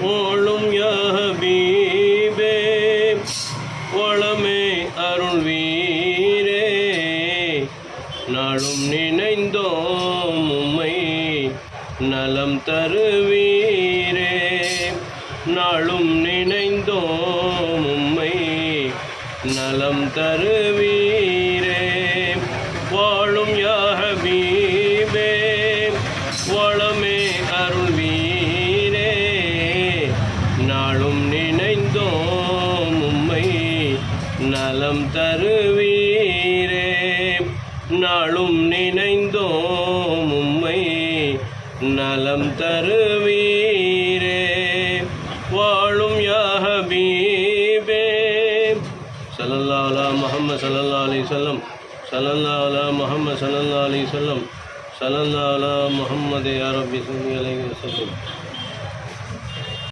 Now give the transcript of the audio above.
வாழும் யா ஹபீபே வளமே அருள்வீரே நாளும் நினைந்தோம் உம்மை நலம் தருவீரே நாளும் நினைந்தோம் உம்மை நலம் தருவீரே வாழும் யா ஹபீபே வளமே அருள்வீரே நாளும் நினைந்தோம் உம்மை நலம் தருவீரே நாளும் நினைந்தோம் உம்மை நலம் தருவீரே வாழும் யா ஹபீபே ஸல்லல்லாஹு அலா முஹம்மது ஸல்லல்லாஹு அலைஹி வஸல்லம் ஸல்லல்லாஹு அலா முஹம்மது ஸல்லல்லாஹு அலைஹி வஸல்லம் ஸல்லல்லாஹு அலா முஹம்மது யா ரப்பி ஸல்லி அலைஹி வஸல்லம்